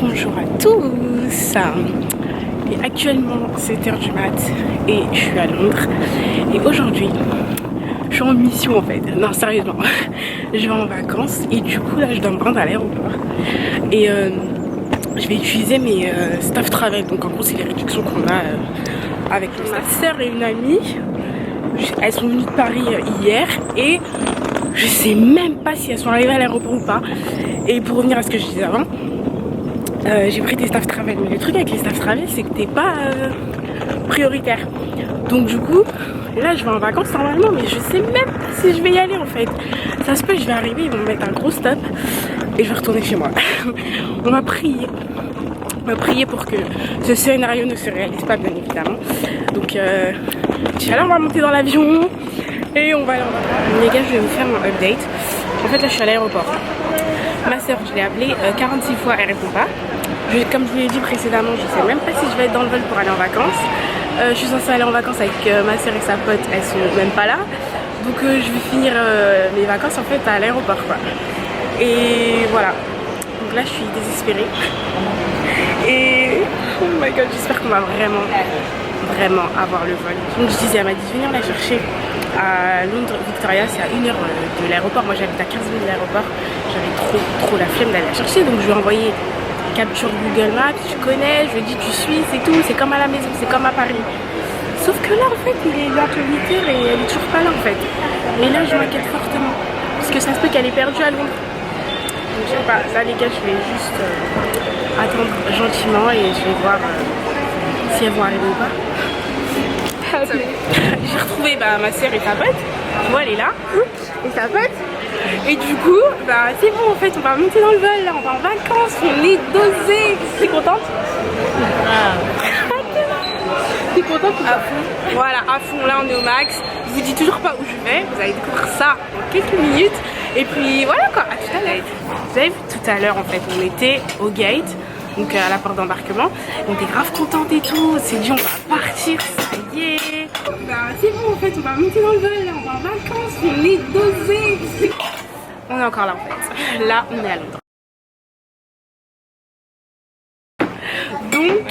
Bonjour à tous. Il est actuellement 7h du mat et je suis à Londres. Et aujourd'hui, je suis en mission en fait. Non, sérieusement, je vais en vacances et du coup là je dois me rendre à l'aéroport. Et je vais utiliser mes staff travel. Donc en gros c'est les réductions qu'on a avec ma soeur et une amie. Elles sont venues de Paris hier et je sais même pas si elles sont arrivées à l'aéroport ou pas. Et pour revenir à ce que je disais avant, j'ai pris des staff travel. Mais le truc avec les staff travel, c'est que t'es pas prioritaire. Donc du coup, là je vais en vacances normalement, mais je sais même pas si je vais y aller en fait. Ça se peut, je vais arriver, ils vont me mettre un gros stop et je vais retourner chez moi. On m'a prié. Pour que ce scénario ne se réalise pas, bien évidemment. Donc là on va monter dans l'avion et on va aller en vacances. Les gars, je vais vous faire mon update. En fait là je suis à l'aéroport. Ma soeur, je l'ai appelée 46 fois, elle répond pas. Comme je vous l'ai dit précédemment, je sais même pas si je vais être dans le vol pour aller en vacances. Je suis censée aller en vacances avec ma soeur et sa pote, elles sont même pas là. Donc je vais finir mes vacances en fait à l'aéroport quoi. Et voilà. Donc là je suis désespérée. Et oh my god, j'espère qu'on va vraiment avoir le vol. Donc je disais, elle m'a dit de venir la chercher à Londres Victoria, c'est à 1 heure de l'aéroport. Moi j'habite à 15 minutes de l'aéroport. J'avais trop la flemme d'aller la chercher, donc je lui ai envoyé capture Google Maps, tu connais, je lui ai dit tu suis, c'est tout, c'est comme à la maison, c'est comme à Paris. Sauf que là en fait il est bientôt 8h et elle est toujours pas là en fait. Et là je m'inquiète fortement, parce que ça se peut qu'elle est perdue à Londres. Donc je sais pas, là les gars je vais juste attendre gentiment et je vais voir si elles vont arriver ou pas. J'ai retrouvé ma soeur et sa pote, tu vois elle est là, et sa pote. Et du coup, c'est bon en fait, on va monter dans le vol, là, on va en vacances, on est dosé. T'es contente? T'es contente ou pas? À fond. Voilà, à fond, là on est au max. Je vous dis toujours pas où je vais, vous allez découvrir ça en quelques minutes. Et puis voilà quoi, à tout à l'heure. Vous avez vu tout à l'heure en fait, on était au gate, donc à la porte d'embarquement. On était grave contente et tout, on s'est dit on va partir, ça y est. C'est bon en fait, on va monter dans le vol, là, on va en vacances, on est dosé. On est encore là en fait. Là, on est à Londres. Donc,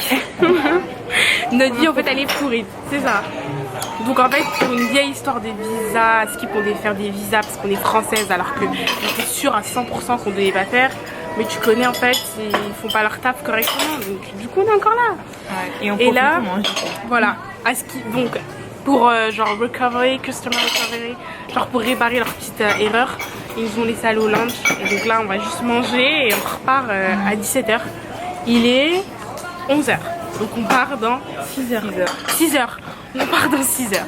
notre vie en fait elle est pourrie, c'est ça. Donc en fait, pour une vieille histoire de visa, Skip on devait faire des visas parce qu'on est française alors que j'étais sûre à 100% qu'on devait pas faire. Mais tu connais en fait, ils font pas leur taf correctement. Donc du coup on est encore là. Ouais, et là, voilà, à Skip, donc pour genre recovery, customer recovery, genre pour réparer leur petite erreur, ils nous ont laissé aller au lunch. Et donc là on va juste manger et on repart à 17h. Il est 11h. Donc on part dans 6h. 6h. On part dans 6h.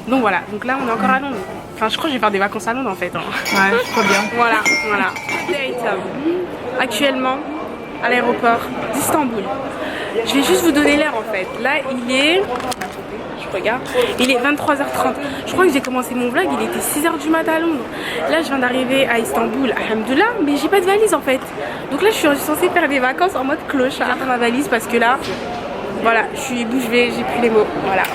Donc voilà, donc là on est encore à Londres. Enfin je crois que je vais faire des vacances à Londres en fait. Hein. Ouais, je crois bien. Voilà. Actuellement à l'aéroport d'Istanbul. Je vais juste vous donner l'heure en fait. Là il est... Je regarde. Il est 23h30. Je crois que j'ai commencé mon vlog, il était 6h du matin à Londres. Là je viens d'arriver à Istanbul, alhamdoulilah, mais j'ai pas de valise en fait. Donc là je suis censée faire des vacances en mode clochard dans ma valise parce que là, voilà, je suis bouche bée, j'ai plus les mots.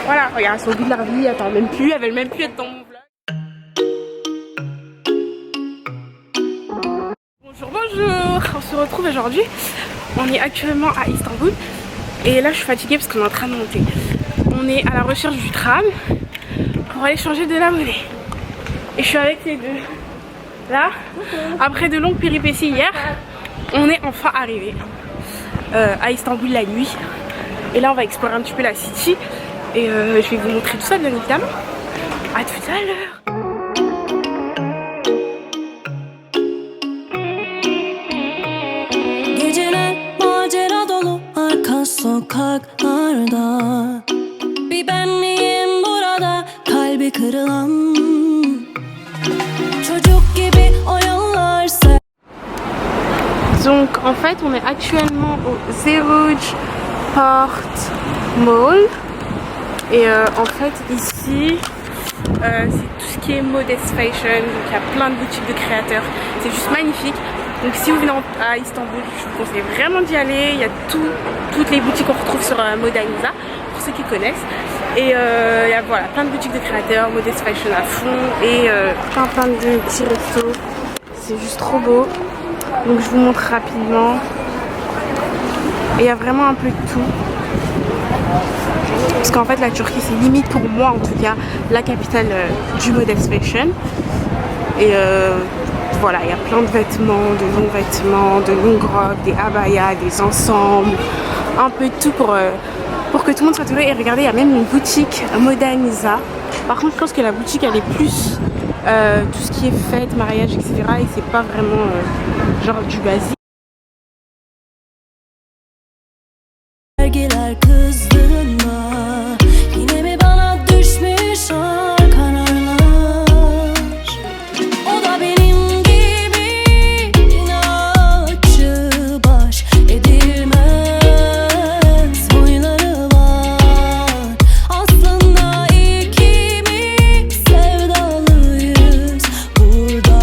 Voilà, regarde, son bout de leur vie, attends, même plus, elle veut même plus être dans mon vlog. Bonjour, on se retrouve aujourd'hui. On est actuellement à Istanbul et là je suis fatiguée parce qu'on est en train de monter. On est à la recherche du tram pour aller changer de la monnaie. Et je suis avec les deux. Là, après de longues péripéties hier, on est enfin arrivé à Istanbul la nuit. Et là, on va explorer un petit peu la city. Et je vais vous montrer tout ça, bien évidemment. À tout à l'heure. Donc en fait on est actuellement au Zerouj Port Mall et en fait ici c'est tout ce qui est modest fashion, donc il y a plein de boutiques de créateurs, c'est juste magnifique. Donc si vous venez à Istanbul, je vous conseille vraiment d'y aller. Il y a toutes les boutiques qu'on retrouve sur Modaniza, pour ceux qui connaissent. Et il y a voilà, plein de boutiques de créateurs, modest fashion à fond et plein de petits restos. C'est juste trop beau. Donc je vous montre rapidement. Et il y a vraiment un peu de tout. Parce qu'en fait la Turquie c'est limite pour moi en tout cas la capitale du modest fashion. Et voilà, il y a plein de vêtements, de longs vêtements, de longues robes, des abayas, des ensembles, un peu de tout pour que tout le monde soit heureux. Et regardez, il y a même une boutique Modaniza. Par contre je pense que la boutique elle est plus tout ce qui est fête, mariage, etc. Et c'est pas vraiment genre du basique. Sergiler kızdırma, yine mi bana düşmüş ağır kararlar? O da benim gibi inatçı, baş edilmez huyları var. Aslında ikimiz sevdalıyız, burada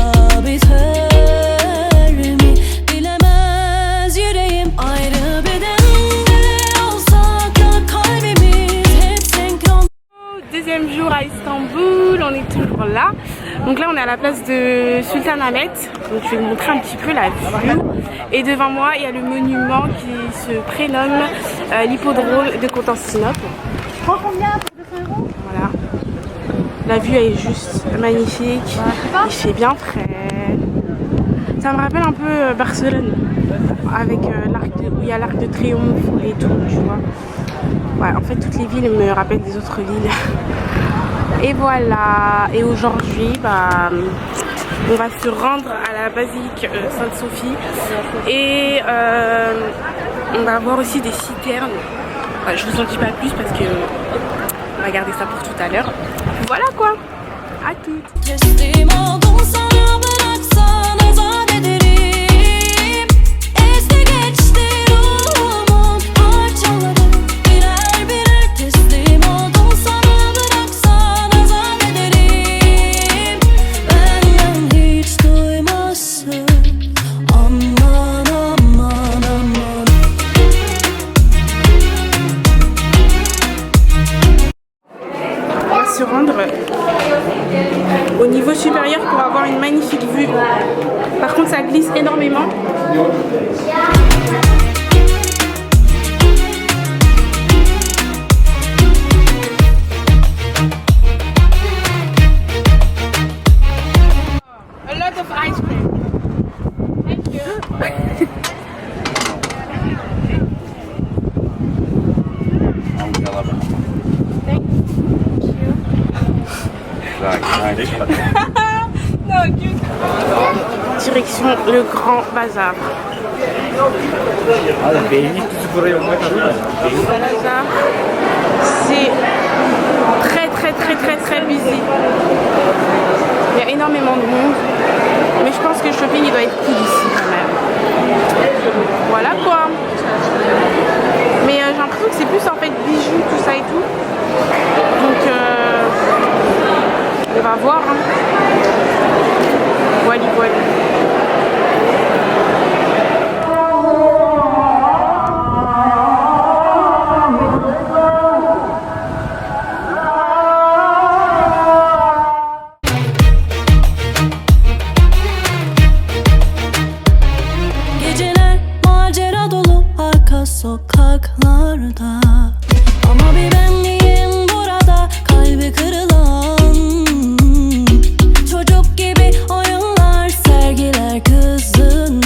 biter mi bilemez yüreğim ayrı beden. Deuxième jour à Istanbul, on est toujours là. Donc là on est à la place de Sultanahmet. Donc je vais vous montrer un petit peu la vue. Et devant moi il y a le monument qui se prénomme l'hippodrome de Constantinople. Voilà. La vue est juste magnifique. Il fait bien frais. Ça me rappelle un peu Barcelone. Avec où il y a l'arc de triomphe et tout, tu vois. Ouais, en fait toutes les villes me rappellent des autres villes. Et voilà. Et aujourd'hui, bah, on va se rendre à la basilique Sainte-Sophie. Et on va voir aussi des citernes. Ouais, je vous en dis pas plus parce que on va garder ça pour tout à l'heure. Voilà quoi. À toutes. Se rendre au niveau supérieur pour avoir une magnifique vue. Par contre ça glisse énormément. A lot of ice cream. Thank you. Direction le Grand Bazar. Bazar, c'est très busy. Il y a énormément de monde, mais je pense que le shopping il doit être cool ici quand même. Voilà quoi. Mais j'ai l'impression que c'est plus en fait bijoux, tout ça et tout. Donc on va voir. Hein. Voilà. Geceler macera dolu arka sokaklarda, ama bir benliğim burada kalbi kırılan. Çocuk gibi oyunlar sergiler kızın.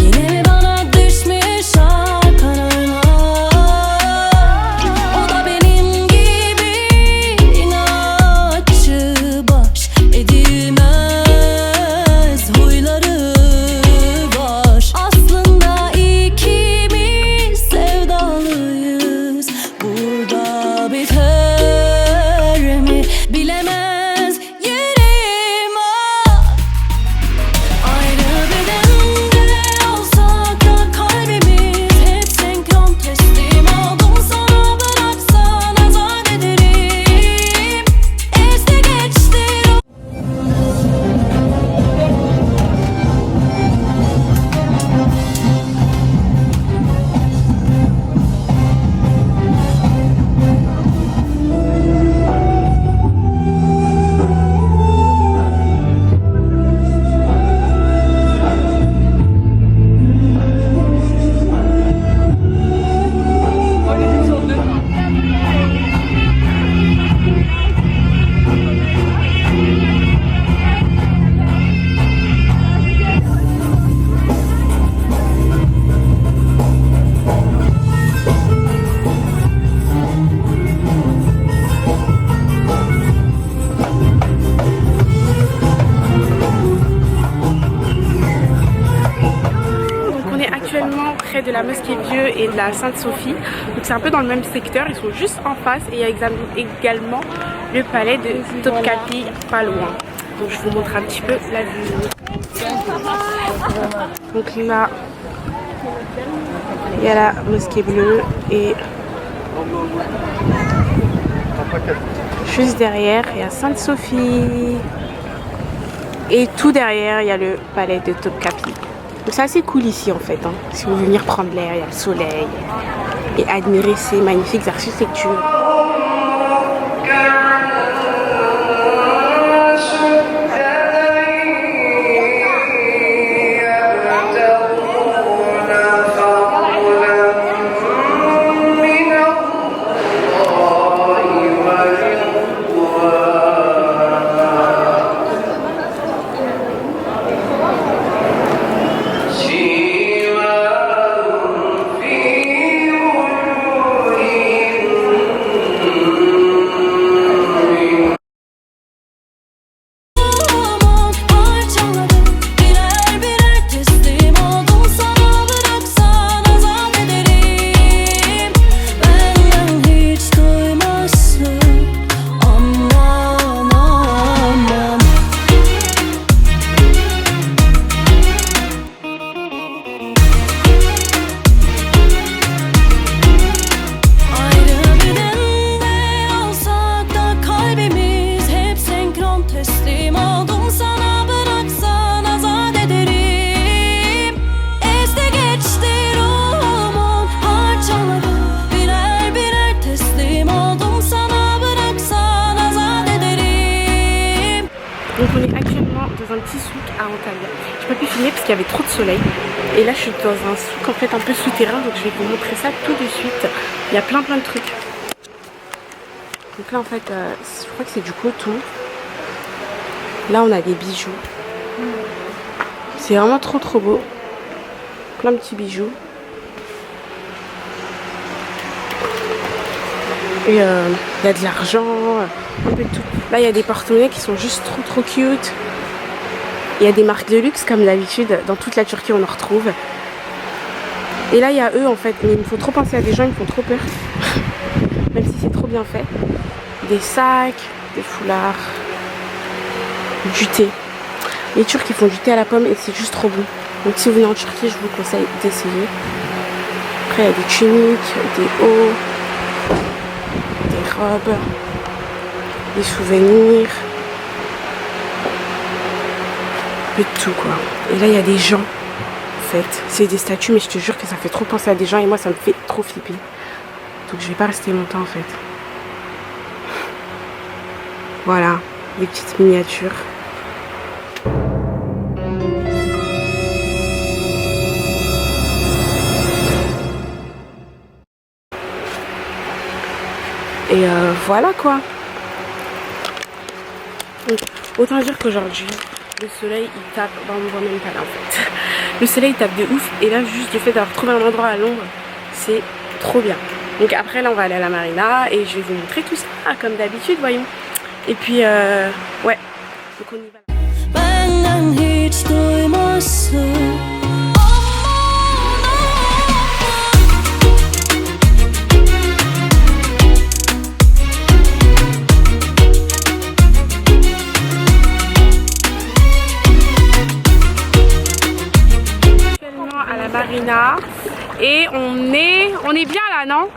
Yine mi bana düşmüş ağır kararlar? Montesquieu et de la Sainte-Sophie. Donc c'est un peu dans le même secteur, ils sont juste en face et il y a également le palais de Topkapi pas loin. Donc je vous montre un petit peu la vue. Donc là, il y a la mosquée bleue et juste derrière, il y a Sainte-Sophie. Et tout derrière, il y a le palais de Topkapi. Donc c'est assez cool ici en fait. Hein. Si vous voulez venir prendre l'air, il y a le soleil et admirer ces magnifiques architectures. Donc on est actuellement dans un petit souk à Antalya. J'ai pas pu filmer parce qu'il y avait trop de soleil. Et là je suis dans un souk en fait un peu souterrain, donc je vais vous montrer ça tout de suite. Il y a plein de trucs. Donc là en fait je crois que c'est du coton. Là on a des bijoux. C'est vraiment trop beau. Plein de petits bijoux. Et il y a de l'argent, un peu de tout. Là il y a des porte-monnaies qui sont juste trop cute. Il y a des marques de luxe comme d'habitude, dans toute la Turquie on en retrouve. Et là il y a eux en fait, mais il me faut trop penser à des gens, ils me font trop peur. Même si c'est trop bien fait. Des sacs, des foulards, du thé. Les Turcs ils font du thé à la pomme et c'est juste trop bon. Donc si vous venez en Turquie, je vous conseille d'essayer. Après il y a des tuniques, des hauts, des robes, des souvenirs, un peu de tout quoi. Et là il y a des gens en fait, c'est des statues mais je te jure que ça fait trop penser à des gens et moi ça me fait trop flipper. Donc je vais pas rester longtemps en fait. Voilà, des petites miniatures. Et voilà quoi. Donc, autant dire qu'aujourd'hui, le soleil il tape, on voit même pas là en fait. Le soleil tape de ouf et là juste le fait d'avoir trouvé un endroit à l'ombre, c'est trop bien. Donc après là on va aller à la marina et je vais vous montrer tout ça comme d'habitude voyons. Et puis ouais, donc on y va. À la marina et on est bien là non?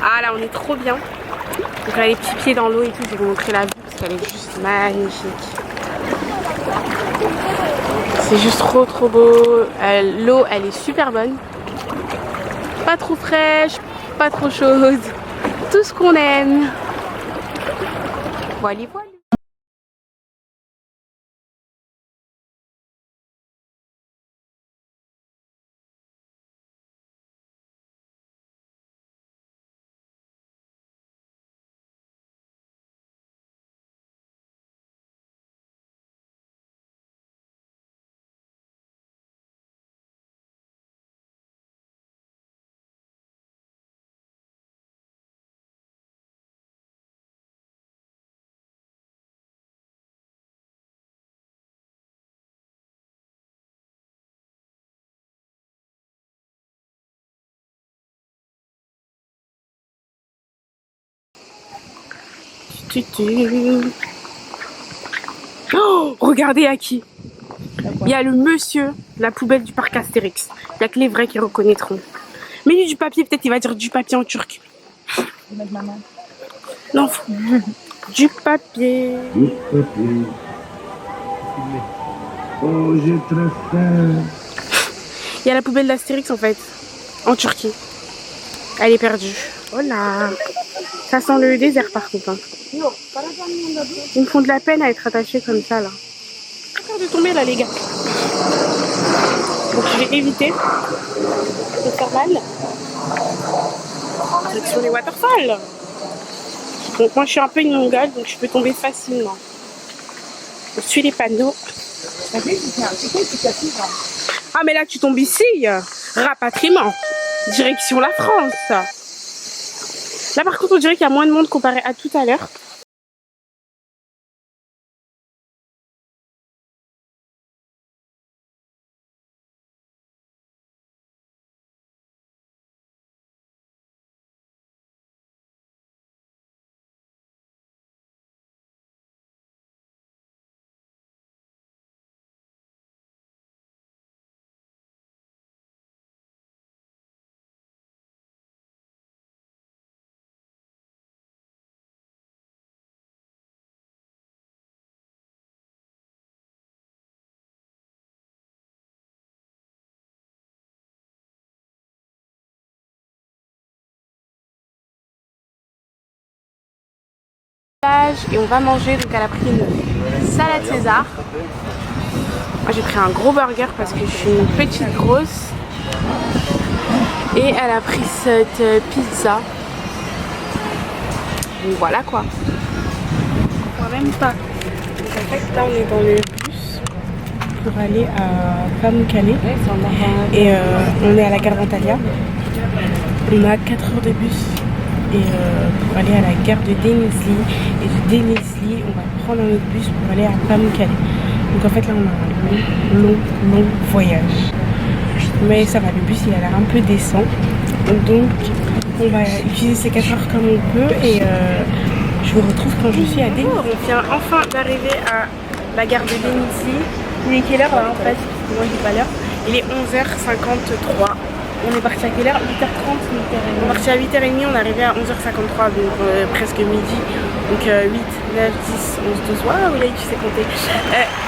Ah là on est trop bien. Donc là les petits pieds dans l'eau et tout, je vais vous montrer la vue parce qu'elle est juste magnifique. C'est juste trop beau. L'eau elle est super bonne. Pas trop fraîche, pas trop chaude. Tout ce qu'on aime. Voilà. Oh, regardez à qui. Il y a le monsieur, la poubelle du parc Astérix. Il n'y a que les vrais qui reconnaîtront. Mais lui du papier, peut-être il va dire du papier en turc. Non, du papier. Du papier. Oh, j'ai très faim. Il y a la poubelle d'Astérix en fait, en Turquie. Elle est perdue. Oh là. Ça sent le désert par contre. Hein. Ils me font de la peine à être attachés comme ça là. J'ai peur de tomber là les gars. Donc je vais éviter de faire mal. Direction les waterfalls. Donc moi je suis un peu une mongole donc je peux tomber facilement. Je suis les panneaux. Ah mais là tu tombes ici. Rapatriement. Direction la France. Là par contre on dirait qu'il y a moins de monde comparé à tout à l'heure. Et on va manger, donc elle a pris une salade César. Moi j'ai pris un gros burger parce que je suis une petite grosse. Et elle a pris cette pizza. Donc voilà quoi. On voit même pas. Donc en fait là on est dans le bus pour aller à Pamukkale. Et on est à la gare d'Antalya. On a 4 heures de bus. Et pour aller à la gare de Denizli. Et de Denizli, on va prendre un autre bus pour aller à Pamukkale. Donc en fait là on a un long voyage. Mais ça va, le bus il a l'air un peu décent. Donc on va utiliser ces 4 heures comme on peut. Et je vous retrouve quand je suis à Denizli. On vient enfin d'arriver à la gare de Denizli. Il est quelle heure là en fait? Moi je dis pas l'heure. Il est 11h53. On est parti à quelle heure? 8h30, 8h30. On est parti à 8h30, on est arrivé à 11h53, donc presque midi. Donc 8, 9, 10, 11, 12, waouh, là tu sais compter.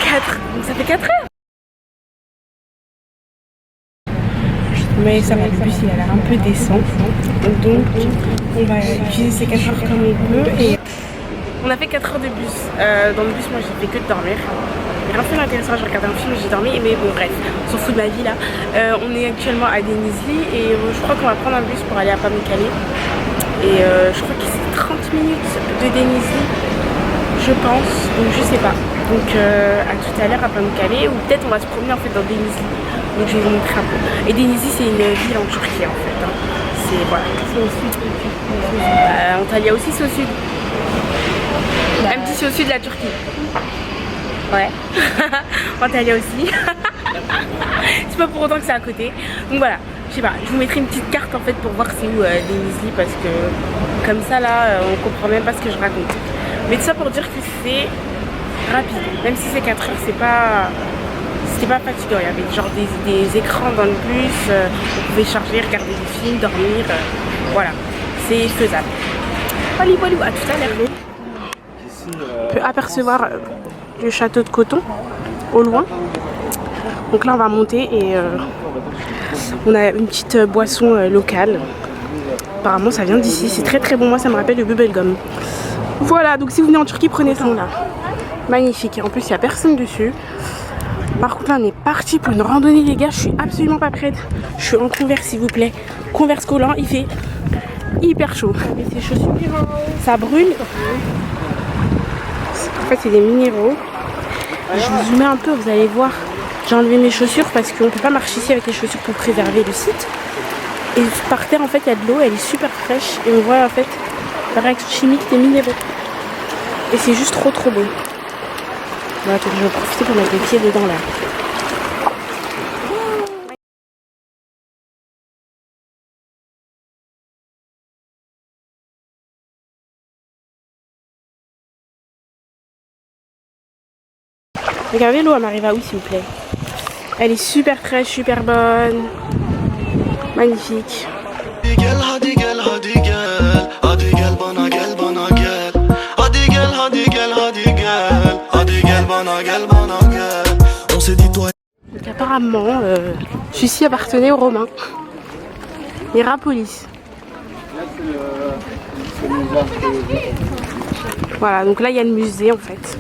4, donc ça fait 4 heures. Mais ça va, le bus il a l'air un peu décent. Donc on va utiliser ces 4 heures comme on peut. Et on a fait 4 heures de bus. Dans le bus, moi j'ai fait que de dormir. J'ai rien fait d'intéressant, j'ai regardé un film et j'ai dormi, mais bon bref, on s'en fout de ma vie là. On est actuellement à Denizli et je crois qu'on va prendre un bus pour aller à Pamukkale. Et je crois que c'est 30 minutes de Denizli, je pense, donc je sais pas. Donc à tout à l'heure à Pamukkale, ou peut-être on va se promener en fait dans Denizli. Donc je vais vous montrer un peu. Et Denizli c'est une ville en Turquie en fait. Hein. C'est voilà. C'est au sud. Antalya aussi c'est au sud. Même si c'est au sud de la Turquie. Ouais, Antalya aussi. C'est pas pour autant que c'est à côté. Donc voilà, je sais pas, je vous mettrai une petite carte en fait pour voir c'est où Denizli parce que comme ça là on comprend même pas ce que je raconte. Mais tout ça pour dire que c'est rapide, même si c'est 4 heures, c'était pas fatigant. Il y avait genre des écrans dans le bus, on pouvait charger, regarder des films, dormir, voilà, c'est faisable. Allez, à tout à l'heure. On peut apercevoir le château de Coton au loin. Donc là on va monter et on a une petite boisson locale. Apparemment ça vient d'ici, c'est très bon, moi ça me rappelle le bubblegum. Voilà, donc si vous venez en Turquie prenez ça là. Magnifique, et en plus il n'y a personne dessus. Par contre là on est parti pour une randonnée les gars, je suis absolument pas prête. Je suis en Converse s'il vous plaît. Converse collant, il fait hyper chaud. Ces chaussures, ça brûle. En fait c'est des minéraux. Je vous zoome un peu, vous allez voir. J'ai enlevé mes chaussures parce qu'on ne peut pas marcher ici avec les chaussures pour préserver le site. Et par terre en fait il y a de l'eau, elle est super fraîche. Et on voit en fait la réaction chimique des minéraux. Et c'est juste trop beau. Voilà, donc je vais profiter pour mettre les pieds dedans là. Regardez l'eau, elle m'arrive à où s'il vous plaît. Elle est super fraîche, super bonne. Magnifique. Donc apparemment, celui-ci appartenait aux Romains. Hierapolis. Voilà, donc là il y a le musée en fait.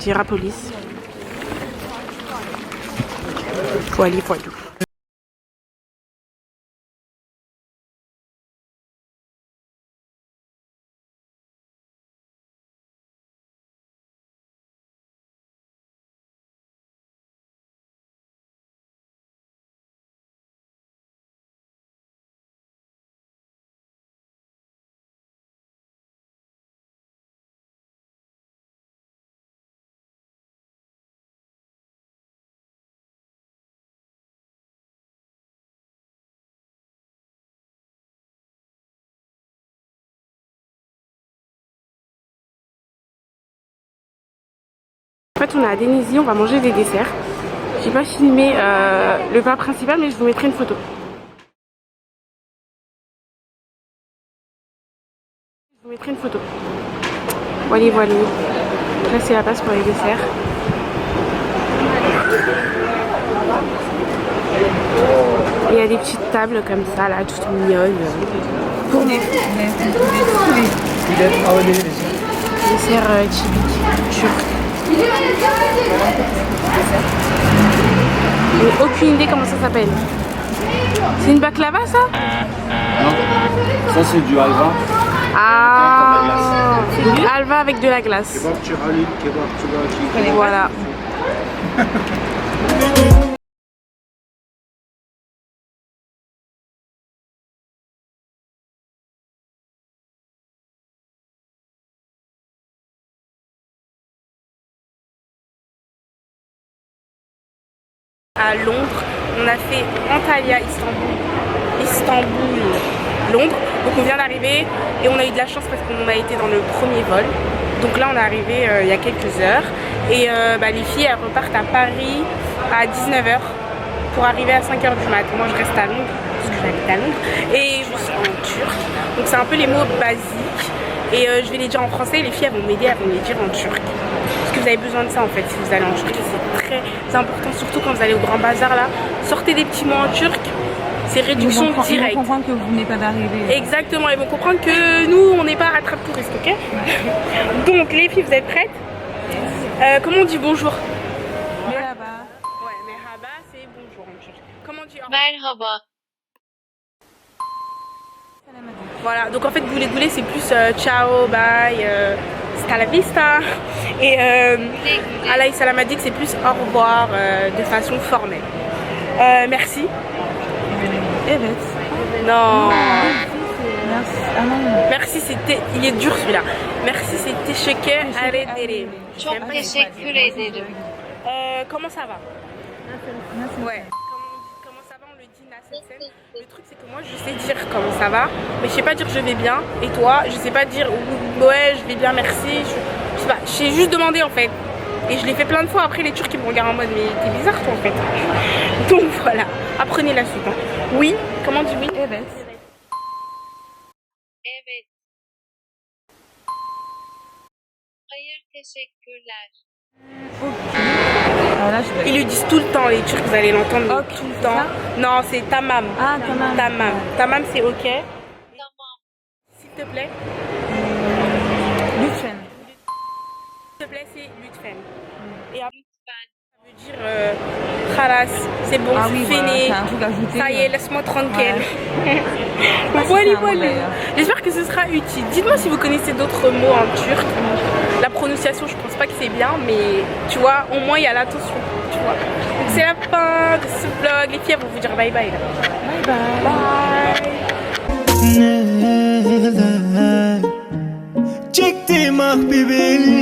Hierapolis. Voilà. En fait, on est à Denizli, on va manger des desserts. J'ai pas filmé le plat principal, mais je vous mettrai une photo. Voilà. Là, c'est la base pour les desserts. Et il y a des petites tables comme ça, là, toutes mignonnes. Pour nous. Dessert typique turc. J'ai aucune idée comment ça s'appelle. C'est une baklava ça? Non, ça c'est du halva. Ah, c'est du halva avec de la glace. Voilà. À Londres, on a fait Antalya, Istanbul, Londres. Donc on vient d'arriver et on a eu de la chance parce qu'on a été dans le premier vol. Donc là on est arrivé il y a quelques heures et les filles elles repartent à Paris à 19 h pour arriver à 5 h du mat. Moi je reste à Londres parce que j'habite à Londres et je suis en turc. Donc c'est un peu les mots basiques et je vais les dire en français et les filles elles vont m'aider, elles vont les dire en turc. Parce que vous avez besoin de ça en fait si vous allez en Turquie, c'est très important, surtout quand vous allez au Grand Bazar là. Sortez des petits mots en turc, c'est réduction directe. Ils vont comprendre que vous venez pas d'arriver. Exactement, ils vont comprendre que nous on n'est pas attrape-touristes, ok? Donc les filles, vous êtes prêtes? Comment on dit bonjour? Merhaba. Ouais, merhaba c'est bonjour en turc. Comment on dit au revoir? Merhaba. Voilà, donc en fait goulé c'est plus ciao, bye, hasta la vista. Et Alay Salamadik c'est plus au revoir de façon formelle. Merci. Evet. Non. Merci. Ah non. Merci c'était. Il est dur celui-là. Merci c'était teşekkür ederim. Çok teşekkür ederim. Comment ça va? Merci. Ouais. Comment ça va, on le dit Nasser. Le truc c'est que moi je sais dire comment ça va, mais je sais pas dire je vais bien. Et toi, je sais pas dire ouais je vais bien merci. Je sais pas, j'ai juste demandé en fait. Et je l'ai fait plein de fois. Après les Turcs ils me regardent en mode mais t'es bizarre toi en fait. Donc voilà, apprenez la suite. Hein. Oui, comment on dit oui? Evet. Evet. Hayır, teşekkürler. Alors là, je vais... Ils le disent tout le temps les Turcs, vous allez l'entendre Ok, tout le c'est temps. ça? Non, c'est tamam. Ah, tamam. Tamam. Tamam c'est ok. Tamam. S'il te plaît. Lütfen. S'il te plaît c'est lütfen. Et après Lütfen. ça veut dire khalas, c'est bon, Ah c'est oui, fini. voilà, c'est un truc ajouté. Ça y est, laisse-moi tranquille. Pas si Voilà, c'est un mot, voilà. d'ailleurs. J'espère que ce sera utile. Dites-moi si vous connaissez d'autres mots en turc. La prononciation, je pense pas que c'est bien, mais tu vois, au moins il y a l'attention. Tu vois. Donc c'est la fin de ce vlog. Les filles elles vont vous dire bye bye là. Bye bye. Bye. Çektim ah bir belli